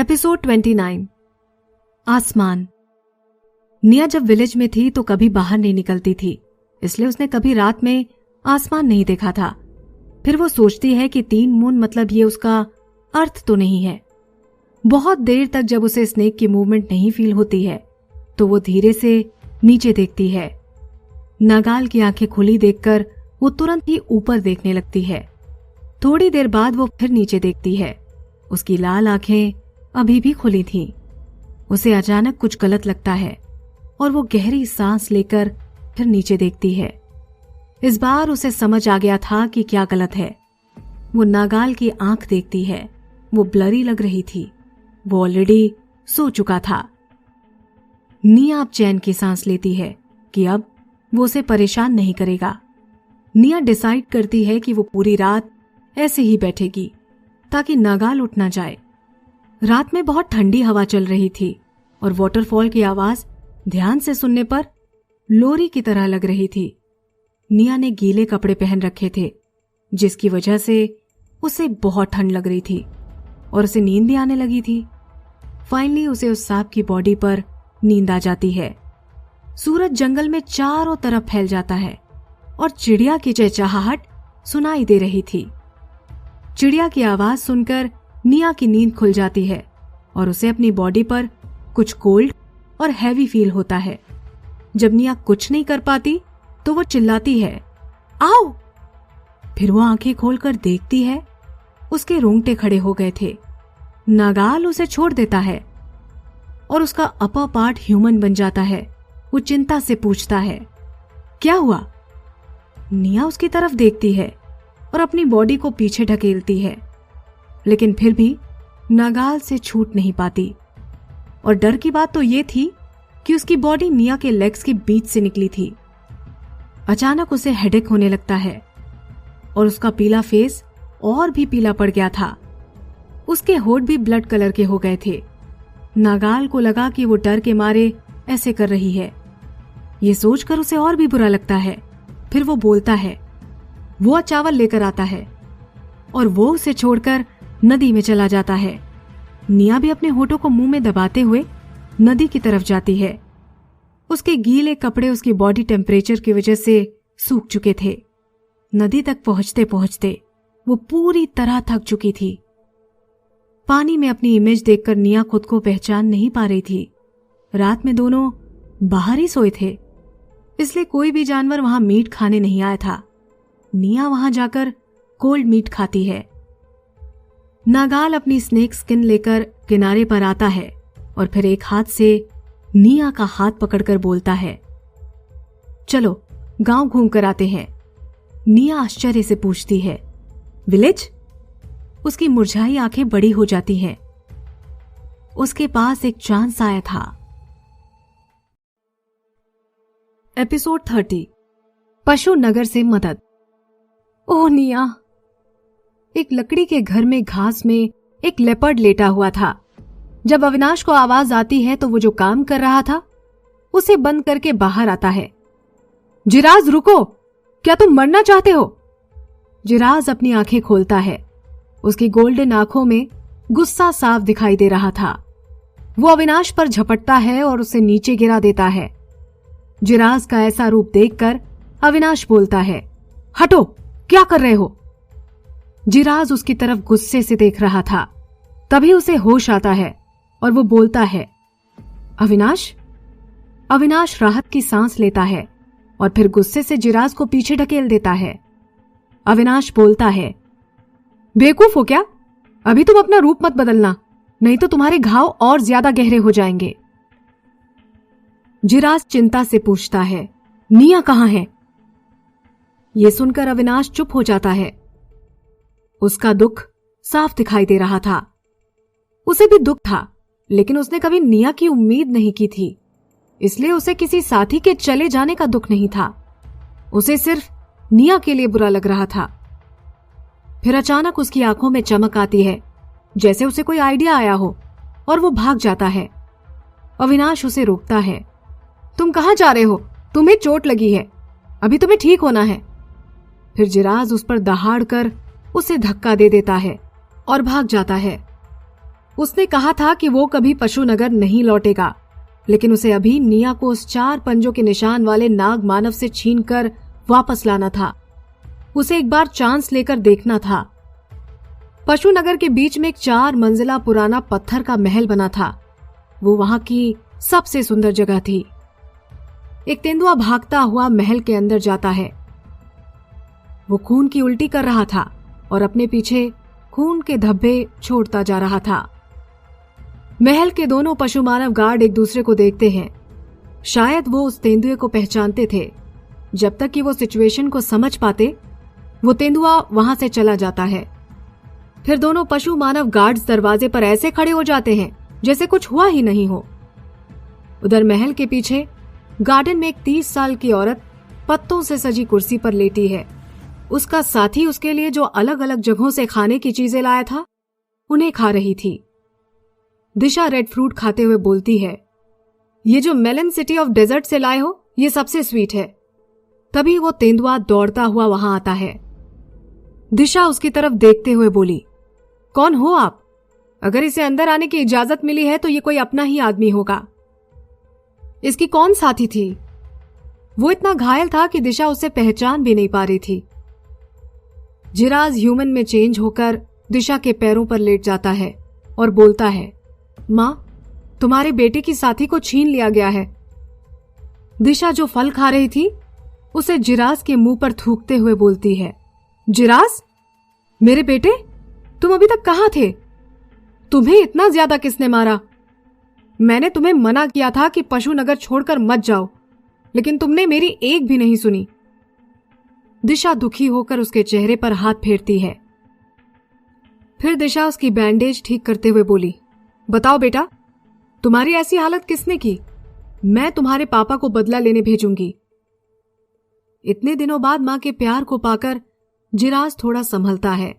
Episode 29। आसमान। निया जब विलेज में थी तो कभी बाहर नहीं निकलती थी, इसलिए उसने कभी रात में आसमान नहीं देखा था। फिर वो सोचती है कि 3 मून मतलब ये उसका अर्थ तो नहीं है। बहुत देर तक जब उसे स्नेक की मूवमेंट नहीं फील होती है तो वो धीरे से नीचे देखती है। नागाल की आंखें खुली देखकर वो तुरंत ही ऊपर देखने लगती है। थोड़ी देर बाद वो फिर नीचे देखती है। उसकी लाल आंखें अभी भी खुली थीं। उसे अचानक कुछ गलत लगता है और वो गहरी सांस लेकर फिर नीचे देखती है। इस बार उसे समझ आ गया था कि क्या गलत है। वो नागाल की आंख देखती है। वो ब्लरी लग रही थी। वो ऑलरेडी सो चुका था। निया अब चैन की सांस लेती है कि अब वो उसे परेशान नहीं करेगा। निया डिसाइड करती है कि वो पूरी रात ऐसे ही बैठेगी ताकि नागाल उठ ना जाए। रात में बहुत ठंडी हवा चल रही थी और वाटरफॉल की आवाज ध्यान से सुनने पर लोरी की तरह लग रही थी। निया ने गीले कपड़े पहन रखे थे जिसकी वजह से उसे बहुत ठंड लग रही थी और उसे नींद भी आने लगी थी। फाइनली उसे उस सांप की बॉडी पर नींद आ जाती है। सूरज जंगल में चारों तरफ फैल जाता है और चिड़िया की चहचहाहट सुनाई दे रही थी। चिड़िया की आवाज सुनकर निया की नींद खुल जाती है और उसे अपनी बॉडी पर कुछ कोल्ड और हैवी फील होता है। जब निया कुछ नहीं कर पाती तो वो चिल्लाती है, आओ! फिर वो आंखें खोलकर देखती है। उसके रोंगटे खड़े हो गए थे। नागाल उसे छोड़ देता है और उसका अपर पार्ट ह्यूमन बन जाता है। वो चिंता से पूछता है, क्या हुआ? निया उसकी तरफ देखती है और अपनी बॉडी को पीछे ढकेलती है, लेकिन फिर भी नागाल से छूट नहीं पाती। और डर की बात तो ये थी कि उसकी बॉडी निया के लेग्स के बीच से निकली थी। अचानक उसे हेडेक होने लगता है और उसका पीला फेस और भी पीला पड़ गया था। उसके होठ भी ब्लड कलर के हो गए थे। नागाल को लगा कि वो डर के मारे ऐसे कर रही है। ये सोचकर उसे और भी बुरा लगता है। फिर वो बोलता है। वो चावल लेकर आता है और वो उसे छोड़कर नदी में चला जाता है। निया भी अपने होठों को मुंह में दबाते हुए नदी की तरफ जाती है। उसके गीले कपड़े उसकी बॉडी टेम्परेचर की वजह से सूख चुके थे। नदी तक पहुंचते पहुंचते वो पूरी तरह थक चुकी थी। पानी में अपनी इमेज देखकर निया खुद को पहचान नहीं पा रही थी। रात में दोनों बाहर ही सोए थे, इसलिए कोई भी जानवर वहां मीट खाने नहीं आया था। निया वहां जाकर कोल्ड मीट खाती है। नागाल अपनी स्नेक स्किन लेकर किनारे पर आता है और फिर एक हाथ से निया का हाथ पकड़कर बोलता है, चलो गांव घूम कर आते हैं। निया आश्चर्य से पूछती है, विलेज? उसकी मुरझाई आंखें बड़ी हो जाती हैं। उसके पास एक चांस आया था। एपिसोड 30। पशु नगर से मदद। ओह निया! एक लकड़ी के घर में घास में एक लेपर्ड लेटा हुआ था। जब अविनाश को आवाज आती है तो वो जो काम कर रहा था उसे बंद करके बाहर आता है। जिराज रुको! क्या तुम मरना चाहते हो? जिराज अपनी आंखें खोलता है। उसकी गोल्डन आंखों में गुस्सा साफ दिखाई दे रहा था। वो अविनाश पर झपटता है और उसे नीचे गिरा देता है। जिराज का ऐसा रूप देखकर अविनाश बोलता है, हटो! क्या कर रहे हो? जिराज उसकी तरफ गुस्से से देख रहा था। तभी उसे होश आता है और वो बोलता है, अविनाश? अविनाश राहत की सांस लेता है और फिर गुस्से से जिराज को पीछे ढकेल देता है। अविनाश बोलता है, बेवकूफ हो क्या? अभी तुम अपना रूप मत बदलना, नहीं तो तुम्हारे घाव और ज्यादा गहरे हो जाएंगे। जिराज चिंता से पूछता है, निया कहां है? यह सुनकर अविनाश चुप हो जाता है। उसका दुख साफ दिखाई दे रहा था। उसे भी दुख था, लेकिन उसने कभी निया की उम्मीद नहीं की थी, इसलिए उसे किसी साथी के चले जाने का दुख नहीं था। उसे सिर्फ निया के लिए बुरा लग रहा था। फिर अचानक उसकी आंखों में चमक आती है, जैसे उसे कोई आइडिया आया हो, और वो भाग जाता है। अविनाश उसे रोकता है। तुम कहां जा रहे हो? तुम्हें चोट लगी है, अभी तुम्हें ठीक होना है। फिर जिराज उस पर दहाड़ कर उसे धक्का दे देता है और भाग जाता है। उसने कहा था कि वो कभी पशुनगर नहीं लौटेगा, लेकिन उसे अभी निया को उस 4 पंजों के निशान वाले नाग मानव से छीनकर वापस लाना था। उसे एक बार चांस लेकर देखना था। पशुनगर के बीच में एक 4 मंजिला पुराना पत्थर का महल बना था। वो वहां की सबसे सुंदर जगह थी। एक तेंदुआ भागता हुआ महल के अंदर जाता है। वो खून की उल्टी कर रहा था और अपने पीछे खून के धब्बे छोड़ता जा रहा था। महल के दोनों पशु मानव गार्ड एक दूसरे को देखते हैं। शायद वो उस तेंदुए को पहचानते थे। जब तक कि वो सिचुएशन को समझ पाते, वो तेंदुआ वहां से चला जाता है। फिर दोनों पशु मानव गार्ड्स दरवाजे पर ऐसे खड़े हो जाते हैं जैसे कुछ हुआ ही नहीं हो। उधर महल के पीछे गार्डन में एक 30 साल की औरत पत्तों से सजी कुर्सी पर लेटी है। उसका साथी उसके लिए जो अलग अलग जगहों से खाने की चीजें लाया था, उन्हें खा रही थी। दिशा रेड फ्रूट खाते हुए बोलती है, ये जो मेलन सिटी ऑफ डेजर्ट से लाए हो, ये सबसे स्वीट है। तभी वो तेंदुआ दौड़ता हुआ वहां आता है। दिशा उसकी तरफ देखते हुए बोली, कौन हो आप? अगर इसे अंदर आने की इजाजत मिली है तो ये कोई अपना ही आदमी होगा। इसकी कौन साथी थी? वो इतना घायल था कि दिशा उसे पहचान भी नहीं पा रही थी। जिराज ह्यूमन में चेंज होकर दिशा के पैरों पर लेट जाता है और बोलता है, मां, तुम्हारे बेटे की साथी को छीन लिया गया है। दिशा जो फल खा रही थी, उसे जिराज के मुंह पर थूकते हुए बोलती है, जिराज, मेरे बेटे, तुम अभी तक कहां थे? तुम्हें इतना ज्यादा किसने मारा? मैंने तुम्हें मना किया था कि पशुनगर छोड़कर मत जाओ, लेकिन तुमने मेरी एक भी नहीं सुनी। दिशा दुखी होकर उसके चेहरे पर हाथ फेरती है। फिर दिशा उसकी बैंडेज ठीक करते हुए बोली, बताओ बेटा, तुम्हारी ऐसी हालत किसने की? मैं तुम्हारे पापा को बदला लेने भेजूंगी। इतने दिनों बाद मां के प्यार को पाकर जिराज थोड़ा संभलता है।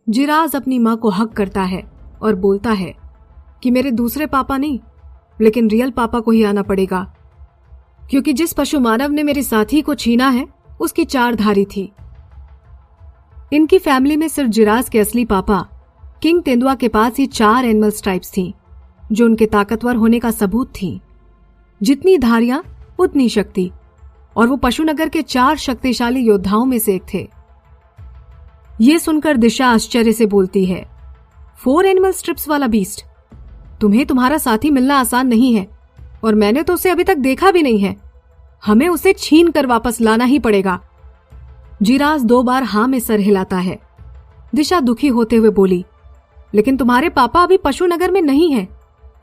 जिराज अपनी मां को हक करता है और बोलता है कि मेरे दूसरे पापा नहीं, लेकिन रियल पापा को ही आना पड़ेगा, क्योंकि जिस पशु मानव ने मेरे साथी को छीना है, उसकी 4 धारी थी। इनकी फैमिली में सिर्फ जिराज के असली पापा किंग तेंदुआ के पास ही 4 एनिमल स्ट्राइप्स थी, जो उनके ताकतवर होने का सबूत थी। जितनी धारियां उतनी शक्ति, और वो पशुनगर के 4 शक्तिशाली योद्धाओं में से एक थे। ये सुनकर दिशा आश्चर्य से बोलती है, 4 एनिमल स्ट्रिप्स वाला बीस्ट? तुम्हें तुम्हारा साथी मिलना आसान नहीं है, और मैंने तो उसे अभी तक देखा भी नहीं है। हमें उसे छीन कर वापस लाना ही पड़ेगा। जिराज 2 बार हां में सर हिलाता है। दिशा दुखी होते हुए बोली, लेकिन तुम्हारे पापा अभी पशुनगर में नहीं है।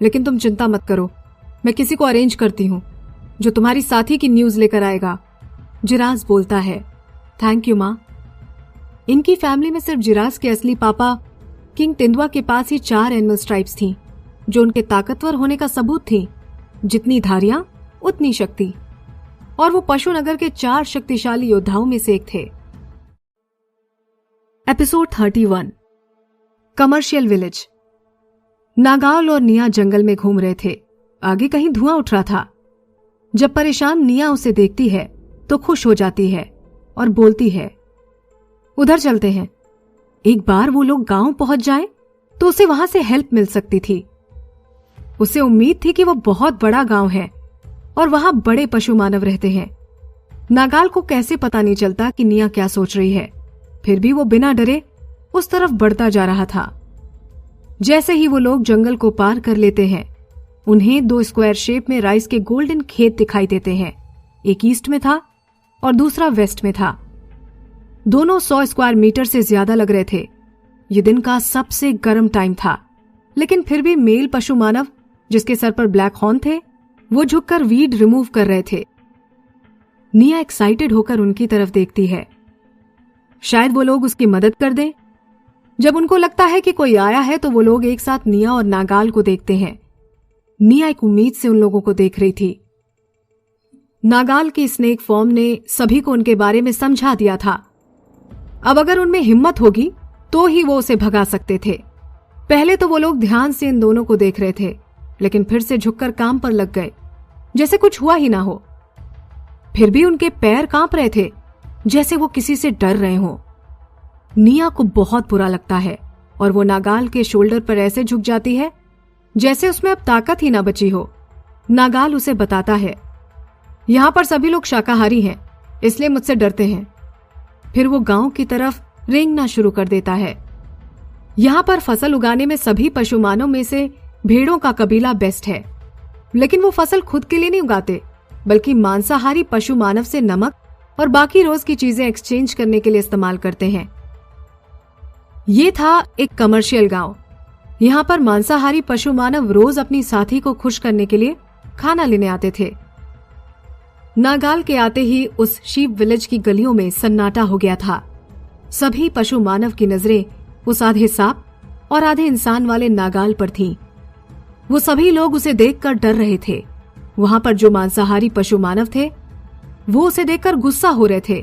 लेकिन तुम चिंता मत करो, मैं किसी को अरेंज करती हूं जो तुम्हारी साथी की न्यूज लेकर आएगा। जिराज बोलता है, थैंक यू मां। इनकी फैमिली में सिर्फ जिराज के असली पापा किंग तेंदुआ के पास ही 4 एनिमल स्ट्राइप्स थी, जो उनके ताकतवर होने का सबूत थी। जितनी धारियां उतनी शक्ति, और वो पशुनगर के 4 शक्तिशाली योद्धाओं में से एक थे। Episode 31, commercial village. नागाल और निया जंगल में घूम रहे थे। आगे कहीं धुआं उठ रहा था। जब परेशान निया उसे देखती है तो खुश हो जाती है और बोलती है, उधर चलते हैं। एक बार वो लोग गांव पहुंच जाएं तो उसे वहां से हेल्प मिल सकती थी। उसे उम्मीद थी कि वो बहुत बड़ा गांव है और वहां बड़े पशु मानव रहते हैं। नागाल को कैसे पता नहीं चलता कि निया क्या सोच रही है, फिर भी वो बिना डरे उस तरफ बढ़ता जा रहा था। जैसे ही वो लोग जंगल को पार कर लेते हैं, उन्हें 2 स्क्वायर शेप में राइस के गोल्डन खेत दिखाई देते हैं। एक ईस्ट में था और दूसरा वेस्ट में था। दोनों 100 स्क्वायर मीटर से ज्यादा लग रहे थे। ये दिन का सबसे गर्म टाइम था, लेकिन फिर भी मेल पशु मानव, जिसके सर पर ब्लैक हॉर्न थे, वो झुककर वीड रिमूव कर रहे थे। निया एक्साइटेड होकर उनकी तरफ देखती है। शायद वो लोग उसकी मदद कर दें। जब उनको लगता है कि कोई आया है तो वो लोग एक साथ निया और नागाल को देखते हैं। निया एक उम्मीद से उन लोगों को देख रही थी। नागाल की स्नेक फॉर्म ने सभी को उनके बारे में समझा दिया था। अब अगर उनमें हिम्मत होगी तो ही वो उसे भगा सकते थे। पहले तो वो लोग ध्यान से इन दोनों को देख रहे थे, लेकिन फिर से झुककर काम पर लग गए, जैसे कुछ हुआ ही ना हो। फिर भी उनके पैर कांप रहे थे, जैसे वो किसी से डर रहे हों। निया को बहुत बुरा लगता है और वो नागाल के शोल्डर पर ऐसे झुक जाती है जैसे उसमें अब ताकत ही ना बची हो। नागाल उसे बताता है, यहां पर सभी लोग शाकाहारी हैं, इसलिए मुझसे डरते हैं। फिर वो गांव की तरफ रेंगना शुरू कर देता है। यहां पर फसल उगाने में सभी पशुमानों में से भेड़ों का कबीला बेस्ट है, लेकिन वो फसल खुद के लिए नहीं उगाते, बल्कि मांसाहारी पशु मानव से नमक और बाकी रोज की चीजें एक्सचेंज करने के लिए इस्तेमाल करते हैं। ये था एक कमर्शियल गांव। यहाँ पर मांसाहारी पशु मानव रोज अपनी साथी को खुश करने के लिए खाना लेने आते थे। नागाल के आते ही उस शीप विलेज की गलियों में सन्नाटा हो गया था। सभी पशु मानव की नजरें उस आधे सांप और आधे इंसान वाले नागाल पर थीं। वो सभी लोग उसे देखकर डर रहे थे। वहां पर जो मांसाहारी पशु मानव थे वो उसे देखकर गुस्सा हो रहे थे,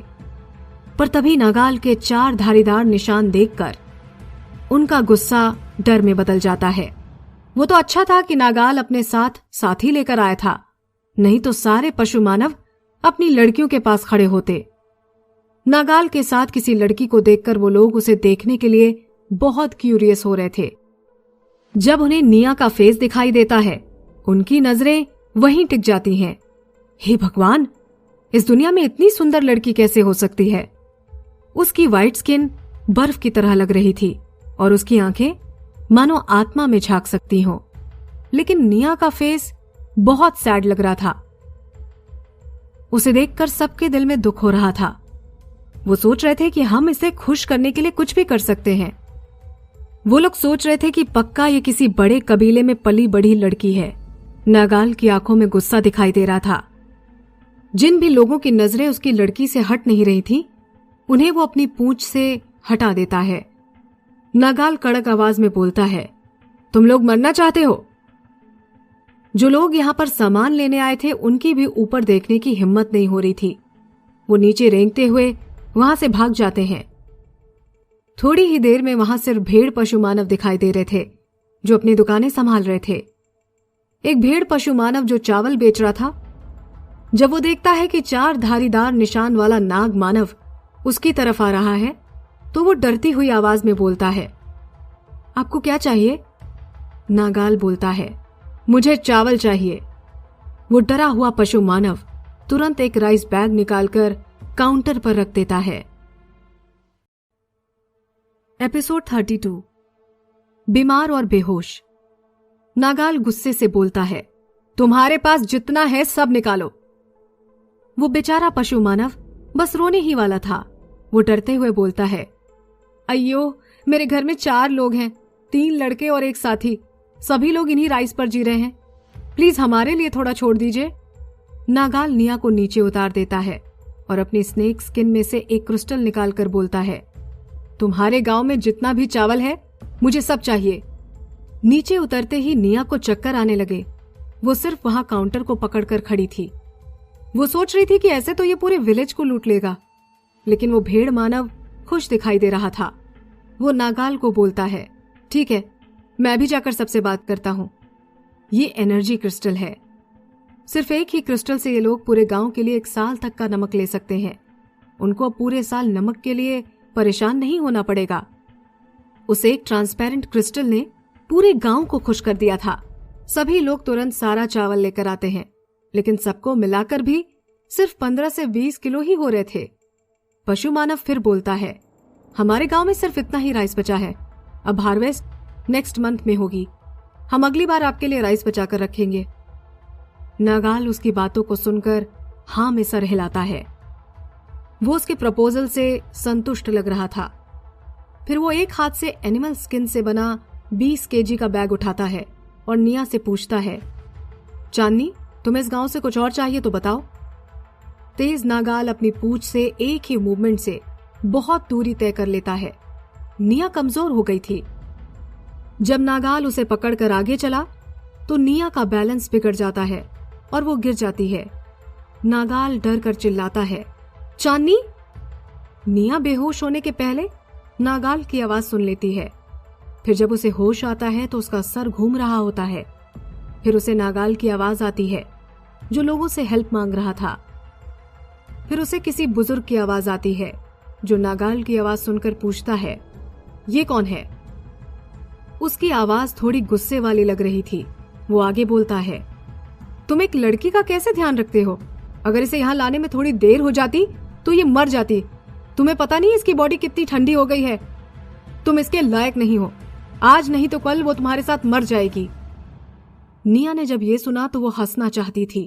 पर तभी नागाल के 4 धारीदार निशान देखकर उनका गुस्सा डर में बदल जाता है। वो तो अच्छा था कि नागाल अपने साथ साथी लेकर आया था, नहीं तो सारे पशु मानव अपनी लड़कियों के पास खड़े होते। नागाल के साथ किसी लड़की को देखकर वो लोग उसे देखने के लिए बहुत क्यूरियस हो रहे थे। जब उन्हें निया का फेस दिखाई देता है, उनकी नजरें वहीं टिक जाती हैं। हे भगवान, इस दुनिया में इतनी सुंदर लड़की कैसे हो सकती है? उसकी वाइट स्किन बर्फ की तरह लग रही थी और उसकी आंखें मानो आत्मा में झांक सकती हों। लेकिन निया का फेस बहुत सैड लग रहा था। उसे देखकर सबके दिल में दुख हो रहा था। वो सोच रहे थे कि हम इसे खुश करने के लिए कुछ भी कर सकते हैं। वो लोग सोच रहे थे कि पक्का ये किसी बड़े कबीले में पली बढ़ी लड़की है। नागाल की आंखों में गुस्सा दिखाई दे रहा था। जिन भी लोगों की नजरें उसकी लड़की से हट नहीं रही थी, उन्हें वो अपनी पूंछ से हटा देता है। नागाल कड़क आवाज में बोलता है, तुम लोग मरना चाहते हो? जो लोग यहां पर सामान लेने आए थे उनकी भी ऊपर देखने की हिम्मत नहीं हो रही थी। वो नीचे रेंगते हुए वहां से भाग जाते हैं। थोड़ी ही देर में वहां सिर्फ भेड़ पशु मानव दिखाई दे रहे थे जो अपनी दुकानें संभाल रहे थे। एक भेड़ पशु मानव जो चावल बेच रहा था, जब वो देखता है कि 4 धारीदार निशान वाला नाग मानव उसकी तरफ आ रहा है, तो वो डरती हुई आवाज में बोलता है, आपको क्या चाहिए? नागाल बोलता है, मुझे चावल चाहिए। वो डरा हुआ पशु मानव तुरंत एक राइस बैग निकालकर काउंटर पर रख देता है। एपिसोड 32 बीमार और बेहोश। नागाल गुस्से से बोलता है, तुम्हारे पास जितना है सब निकालो। वो बेचारा पशु मानव बस रोने ही वाला था। वो डरते हुए बोलता है, अయ్यो, मेरे घर में 4 लोग हैं, 3 लड़के और एक साथी। सभी लोग इन्हीं राइस पर जी रहे हैं। प्लीज हमारे लिए थोड़ा छोड़ दीजिए। नागाल निया को नीचे उतार देता है और अपनी स्नेक स्किन में से एक क्रिस्टल निकालकर बोलता है, तुम्हारे गांव में जितना भी चावल है मुझे सब चाहिए। नीचे उतरते ही निया को चक्कर आने लगे। वो सिर्फ वहां काउंटर को पकड़कर खड़ी थी। वो सोच रही थी कि ऐसे तो ये पूरे विलेज को लूट लेगा, लेकिन वो भेड़ मानव खुश दिखाई दे रहा था। वो नागाल को बोलता है, ठीक है, मैं भी जाकर सबसे बात करता हूं। ये एनर्जी क्रिस्टल है। सिर्फ एक ही क्रिस्टल से ये लोग पूरे गांव के लिए 1 साल तक का नमक ले सकते हैं। उनको अब पूरे साल नमक के लिए परेशान नहीं होना पड़ेगा। उस एक ट्रांसपेरेंट क्रिस्टल ने पूरे गांव को खुश कर दिया था। सभी लोग तुरंत सारा चावल लेकर आते हैं, लेकिन सबको मिलाकर भी सिर्फ 15 से 20 किलो ही हो रहे थे। पशु मानव फिर बोलता है, हमारे गांव में सिर्फ इतना ही राइस बचा है। अब हार्वेस्ट नेक्स्ट मंथ में होगी। हम अगली बार आपके लिए राइस बचाकर रखेंगे। नागाल उसकी बातों को सुनकर हां में सर हिलाता है। वो उसके प्रपोजल से संतुष्ट लग रहा था। फिर वो एक हाथ से एनिमल स्किन से बना 20 केजी का बैग उठाता है और निया से पूछता है, चांदनी, तुम्हें इस गांव से कुछ और चाहिए तो बताओ। तेज नागाल अपनी पूंछ से एक ही मूवमेंट से बहुत दूरी तय कर लेता है। निया कमजोर हो गई थी। जब नागाल उसे पकड़कर आगे चला तो निया का बैलेंस बिगड़ जाता है और वो गिर जाती है। नागाल डर कर चिल्लाता है, चांदनी। निया बेहोश होने के पहले नागाल की आवाज सुन लेती है। फिर जब उसे होश आता है तो उसका सर घूम रहा होता है। फिर उसे नागाल की आवाज आती है जो लोगों से हेल्प मांग रहा था। फिर उसे किसी बुजुर्ग की आवाज आती है जो नागाल की आवाज सुनकर पूछता है, ये कौन है? उसकी आवाज थोड़ी गुस्से वाली लग रही थी। वो आगे बोलता है, तुम एक लड़की का कैसे ध्यान रखते हो? अगर इसे यहाँ लाने में थोड़ी देर हो जाती तो ये मर जाती। तुम्हें पता नहीं इसकी बॉडी कितनी ठंडी हो गई है। तुम इसके लायक नहीं हो। आज नहीं तो कल वो तुम्हारे साथ मर जाएगी। निया ने जब ये सुना तो वो हंसना चाहती थी।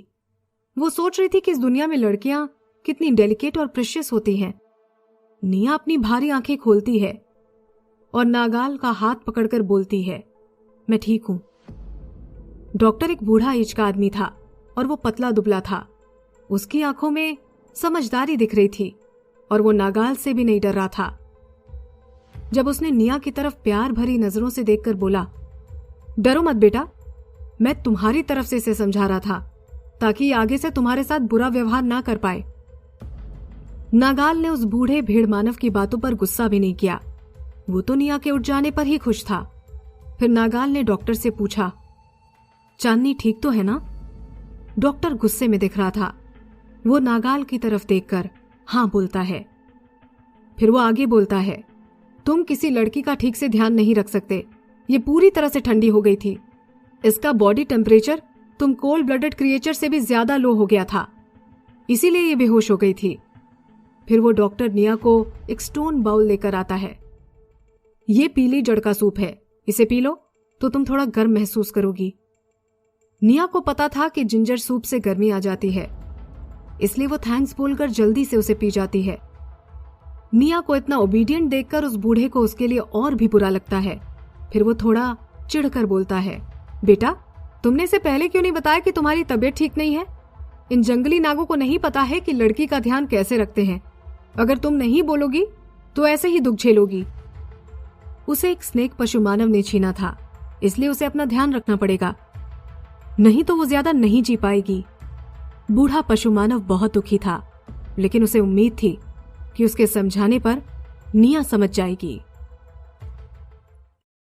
वो सोच रही थी कि इस दुनिया में लड़कियां कितनी डेलिकेट और प्रेशियस होती हैं। निया अपनी भारी आंखें खोलती है और नागाल का हाथ पकड़कर बोलती है, मैं ठीक हूं। डॉक्टर एक बूढ़ा एज का आदमी था और वो पतला दुबला था। उसकी आंखों में समझदारी दिख रही थी और वो नागाल से भी नहीं डर रहा था। जब उसने निया की तरफ प्यार भरी नजरों से देखकर बोला, डरो मत बेटा, मैं तुम्हारी तरफ से इसे समझा रहा था ताकि आगे से तुम्हारे साथ बुरा व्यवहार ना कर पाए। नागाल ने उस बूढ़े भेड़ मानव की बातों पर गुस्सा भी नहीं किया। वो तो निया के उठ जाने पर ही खुश था। फिर नागाल ने डॉक्टर से पूछा, चांदनी ठीक तो है ना? डॉक्टर गुस्से में दिख रहा था। वो नागाल की तरफ देखकर हां बोलता है। फिर वो आगे बोलता है, तुम किसी लड़की का ठीक से ध्यान नहीं रख सकते। ये पूरी तरह से ठंडी हो गई थी। इसका बॉडी टेम्परेचर तुम कोल्ड ब्लडेड क्रिएचर से भी ज्यादा लो हो गया था, इसीलिए ये बेहोश हो गई थी। फिर वो डॉक्टर निया को एक स्टोन बाउल लेकर आता है। ये पीली जड़ का सूप है, इसे पी लो तो तुम थोड़ा गर्म महसूस करोगी। निया को पता था कि जिंजर सूप से गर्मी आ जाती है, इसलिए वो थैंक्स बोलकर जल्दी से उसे पी जाती है। निया को इतना ओबीडियंट देखकर उस बूढ़े को उसके लिए और भी बुरा लगता है। फिर वो थोड़ा चिढ़कर बोलता है, बेटा तुमने इसे पहले क्यों नहीं बताया कि तुम्हारी तबीयत ठीक नहीं है? इन जंगली नागों को नहीं पता है कि लड़की का ध्यान कैसे रखते हैं। अगर तुम नहीं बोलोगी तो ऐसे ही दुख झेलोगी। उसे एक स्नेक पशु मानव ने छीना था, इसलिए उसे अपना ध्यान रखना पड़ेगा, नहीं तो वो ज्यादा नहीं जी पाएगी। बूढ़ा पशु मानव बहुत दुखी था, लेकिन उसे उम्मीद थी कि उसके समझाने पर निया समझ जाएगी।